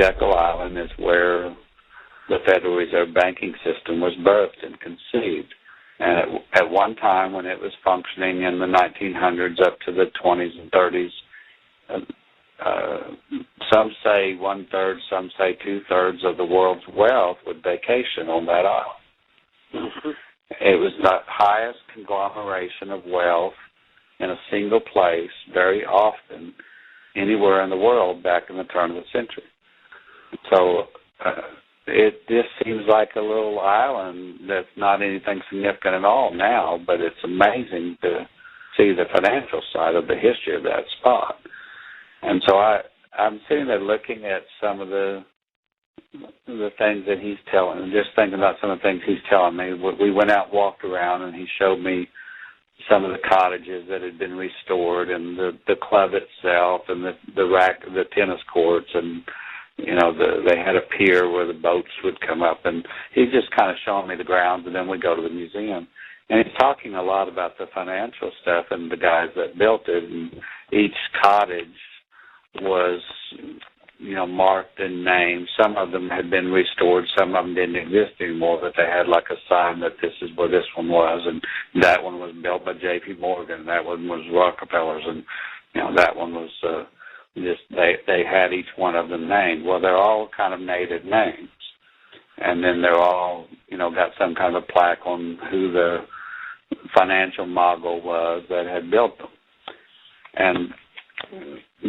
Jekyll Island is where the Federal Reserve banking system was birthed and conceived. And at one time when it was functioning in the 1900s up to the 20s and 30s, some say 1/3, some say 2/3 of the world's wealth would vacation on that island. Mm-hmm. It was the highest conglomeration of wealth in a single place very often anywhere in the world back in the turn of the century. So it just seems like a little island that's not anything significant at all now, but it's amazing to see the financial side of the history of that spot. And so I'm sitting there looking at some of the things that he's telling, and just thinking about some of the things he's telling me. We went out and walked around, and he showed me some of the cottages that had been restored, and the club itself, and the tennis courts, and they had a pier where the boats would come up, and he's just kind of showing me the grounds, and then we go to the museum. And he's talking a lot about the financial stuff and the guys that built it, and each cottage was, marked and named. Some of them had been restored, some of them didn't exist anymore, but they had like a sign that this is where this one was, and that one was built by J.P. Morgan, that one was Rockefeller's, and, that one was they had each one of them named. Well, they're all kind of native names, and then they're all, got some kind of a plaque on who the financial mogul was that had built them. And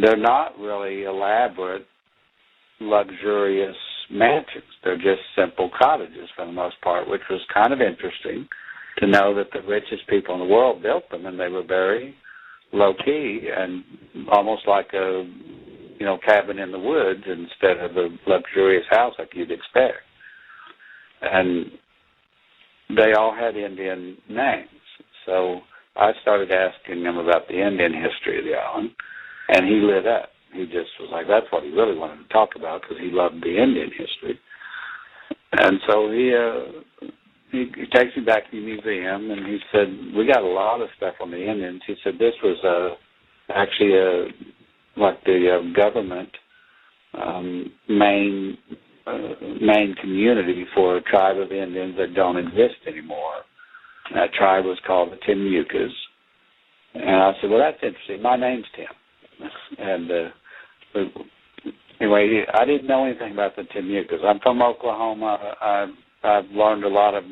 they're not really elaborate, luxurious mansions. They're just simple cottages for the most part, which was kind of interesting to know that the richest people in the world built them, and they were very low-key and almost like a, cabin in the woods instead of a luxurious house like you'd expect. And they all had Indian names. So I started asking him about the Indian history of the island, and he lit up. He just was like, that's what he really wanted to talk about because he loved the Indian history. And so he takes me back to the museum, and he said, we got a lot of stuff on the Indians. He said this was actually like the government main community for a tribe of Indians that don't exist anymore. And that tribe was called the Timucas. And I said, well, that's interesting. My name's Tim. And anyway, I didn't know anything about the Timucas. I'm from Oklahoma. I've learned a lot of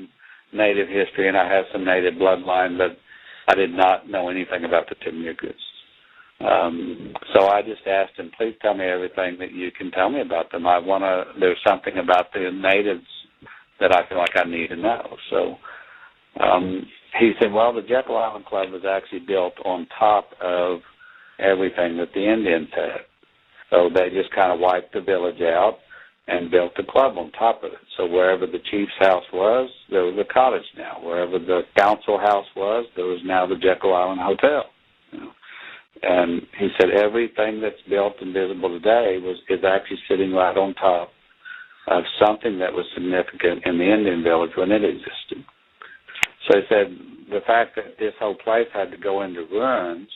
Native history, and I have some Native bloodline, but I did not know anything about the Timucas. So I just asked him, please tell me everything that you can tell me about them. There's something about the natives that I feel like I need to know. So he said, well, the Jekyll Island Club was actually built on top of everything that the Indians had. So they just kind of wiped the village out and built the club on top of it. So wherever the chief's house was, there was a cottage now. Wherever the council house was, there was now the Jekyll Island Hotel. And he said everything that's built and visible today is actually sitting right on top of something that was significant in the Indian village when it existed. So he said the fact that this whole place had to go into ruins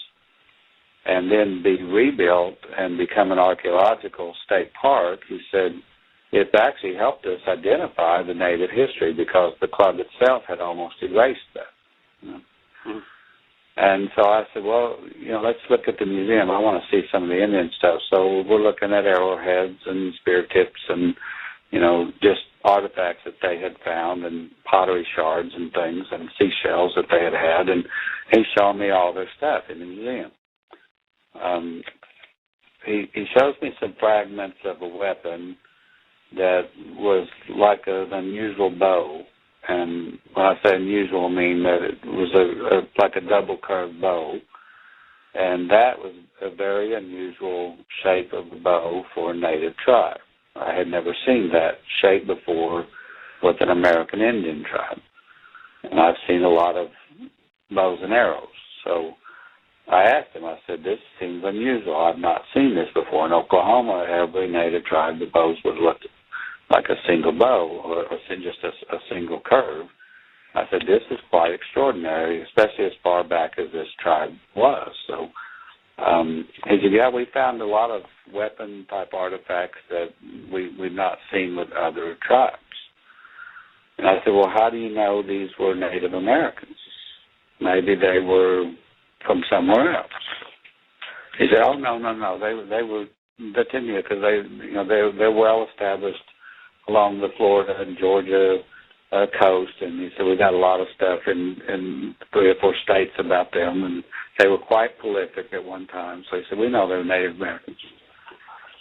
and then be rebuilt and become an archaeological state park, he said it's actually helped us identify the native history because the club itself had almost erased that. Mm-hmm. And so I said, well, let's look at the museum. I want to see some of the Indian stuff. So we're looking at arrowheads and spear tips and, just artifacts that they had found and pottery shards and things and seashells that they had had. And he's showing me all their stuff in the museum. He shows me some fragments of a weapon that was like an unusual bow. And when I say unusual, I mean that it was like a double curved bow. And that was a very unusual shape of a bow for a native tribe. I had never seen that shape before with an American Indian tribe. And I've seen a lot of bows and arrows. So I asked him, I said, this seems unusual. I've not seen this before. In Oklahoma, every native tribe, the bows would look like a single bow or just a single curve. I said, this is quite extraordinary, especially as far back as this tribe was. So he said, yeah, we found a lot of weapon-type artifacts that we've not seen with other tribes. And I said, well, how do you know these were Native Americans? Maybe they were from somewhere else. He said, oh, no, they were the Timia, because they're well established along the Florida and Georgia coast, and he said we got a lot of stuff in 3 or 4 states about them, and they were quite prolific at one time. So he said, we know they're Native Americans.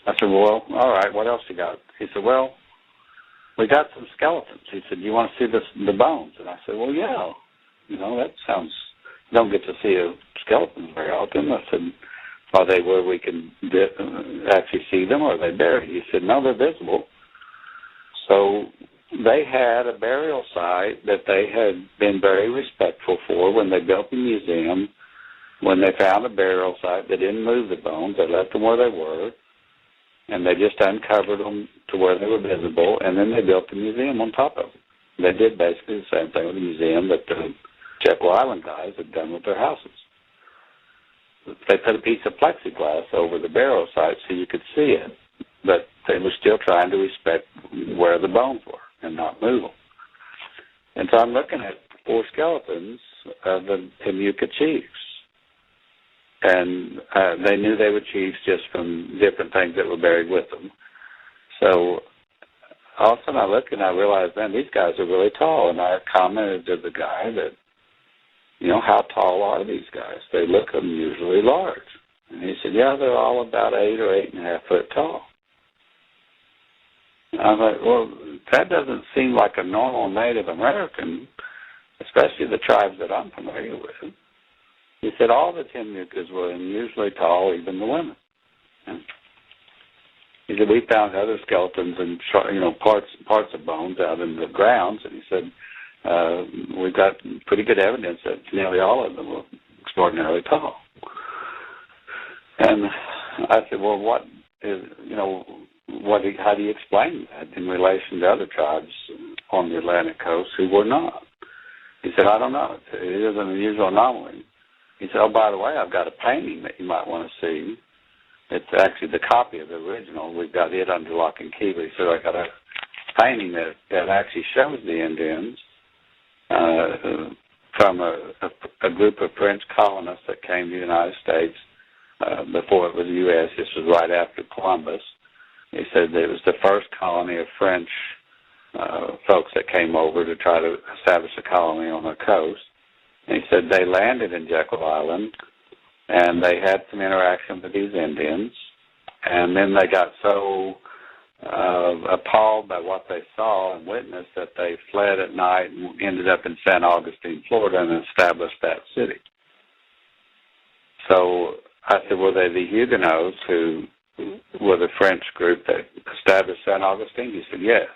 I said, well, all right, what else you got? He said, well, we got some skeletons. He said, do you want to see the bones? And I said, well, yeah. That sounds, don't get to see a skeleton very often. I said, are they where we can actually see them, or are they buried? He said, no, they're visible. So they had a burial site that they had been very respectful for when they built the museum. When they found a burial site, they didn't move the bones. They left them where they were, and they just uncovered them to where they were visible, and then they built the museum on top of them. They did basically the same thing with the museum that the Jekyll Island guys had done with their houses. They put a piece of plexiglass over the burial site so you could see it, but they were still trying to respect where the bones were and not move them. And so I'm looking at 4 skeletons of the Timucua chiefs. And they knew they were chiefs just from different things that were buried with them. So all of a sudden I look and I realize, man, these guys are really tall. And I commented to the guy that, how tall are these guys? They look unusually large. And he said, yeah, they're all about 8 or 8.5 foot tall. And I was like, well, that doesn't seem like a normal Native American, especially the tribes that I'm familiar with. He said all the Timucuas were unusually tall, even the women. And he said we found other skeletons and parts of bones out in the grounds, and he said we've got pretty good evidence that nearly all of them were extraordinarily tall. And I said, well, what is how do you explain that in relation to other tribes on the Atlantic coast who were not? He said, I don't know. It is an unusual anomaly. He said, oh, by the way, I've got a painting that you might want to see. It's actually the copy of the original. We've got it under lock and key. But he said, I got a painting that actually shows the Indians from a group of French colonists that came to the United States before it was the U.S. This was right after Columbus. He said that it was the first colony of French folks that came over to try to establish a colony on the coast. And he said they landed in Jekyll Island, and they had some interaction with these Indians, and then they got so appalled by what they saw and witnessed that they fled at night and ended up in San Augustine, Florida, and established that city. So I said, were they the Huguenots who were the French group that established San Augustine? He said, yes.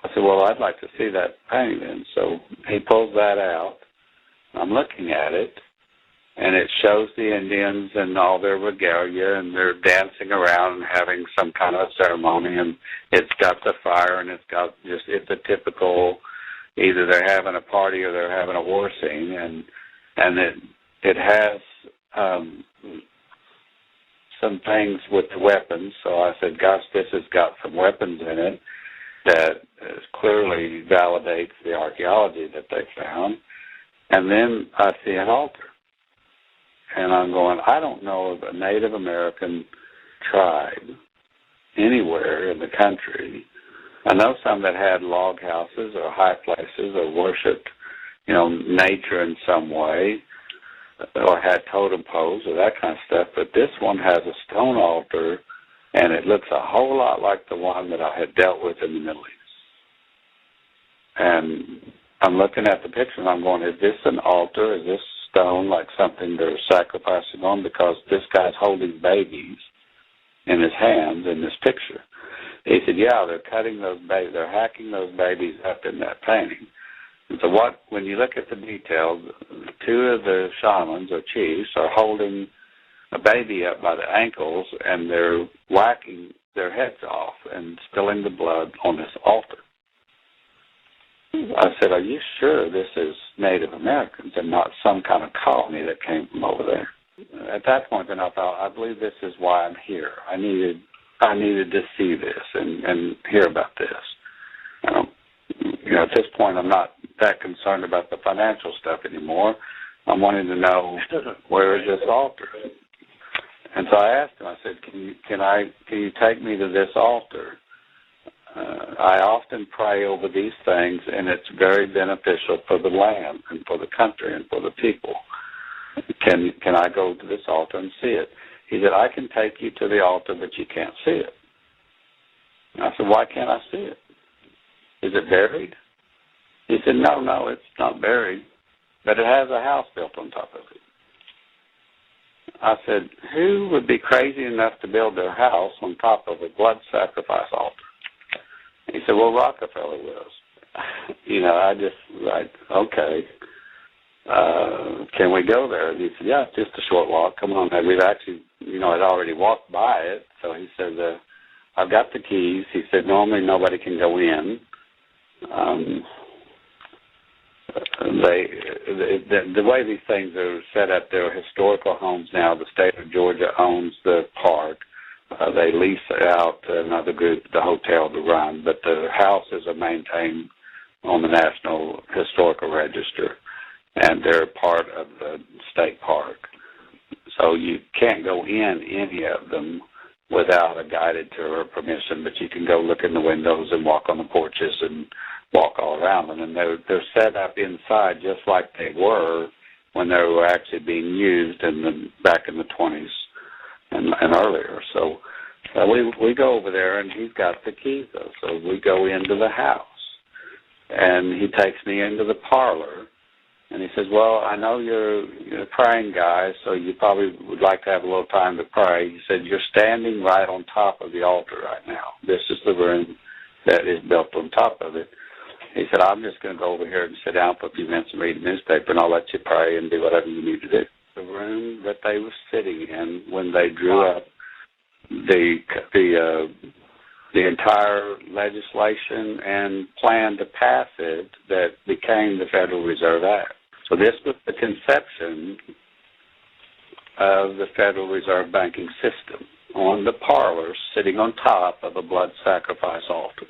I said, well, I'd like to see that painting then. So he pulls that out. I'm looking at it, and it shows the Indians and all their regalia, and they're dancing around and having some kind of a ceremony, and it's got the fire, and it's a typical, either they're having a party or they're having a war scene, and it has some things with the weapons. So I said, gosh, this has got some weapons in it that clearly validates the archaeology that they found. And then I see an altar. And I'm going, I don't know of a Native American tribe anywhere in the country. I know some that had log houses or high places or worshipped, nature in some way, or had totem poles or that kind of stuff. But this one has a stone altar, and it looks a whole lot like the one that I had dealt with in the Middle East. And I'm looking at the picture, and I'm going, is this an altar? Is this stone like something they're sacrificing on? Because this guy's holding babies in his hands in this picture. He said, yeah, they're cutting those babies, they're hacking those babies up in that painting. And so when you look at the details, 2 of the shamans or chiefs are holding a baby up by the ankles, and they're whacking their heads off and spilling the blood on this altar. I said, are you sure this is Native Americans and not some kind of colony that came from over there? at that point, then I thought, I believe this is why I'm here. I needed to see this and hear about this. At this point, I'm not that concerned about the financial stuff anymore. I'm wanting to know, where is this altar? And so I asked him, I said, can you take me to this altar? I often pray over these things, and it's very beneficial for the land and for the country and for the people. Can I go to this altar and see it? He said, I can take you to the altar, but you can't see it. And I said, why can't I see it? Is it buried? He said, no, it's not buried, but it has a house built on top of it. I said, who would be crazy enough to build their house on top of a blood sacrifice altar? He said, well, Rockefeller was. I just okay. Can we go there? And he said, yeah, it's just a short walk. Come on. And we've actually, I'd already walked by it. So he said, I've got the keys. He said, normally nobody can go in. The way these things are set up, they're historical homes now. The state of Georgia owns the park. They lease out to another group, the hotel, to run, but the houses are maintained on the National Historical Register, and they're part of the state park. So you can't go in any of them without a guided tour or permission, but you can go look in the windows and walk on the porches and walk all around them. And they're set up inside just like they were when they were actually being used back in the 20s and earlier. So we go over there, and he's got the keys, though. So we go into the house, and he takes me into the parlor, and he says, well, I know you're a praying guy, so you probably would like to have a little time to pray. He said, you're standing right on top of the altar right now. This is the room that is built on top of it. He said, I'm just going to go over here and sit down for a few minutes and read the newspaper, and I'll let you pray and do whatever you need to do. The room that they were sitting in when they drew up the entire legislation and plan to pass it that became the Federal Reserve Act. So this was the conception of the Federal Reserve banking system, on the parlor sitting on top of a blood sacrifice altar.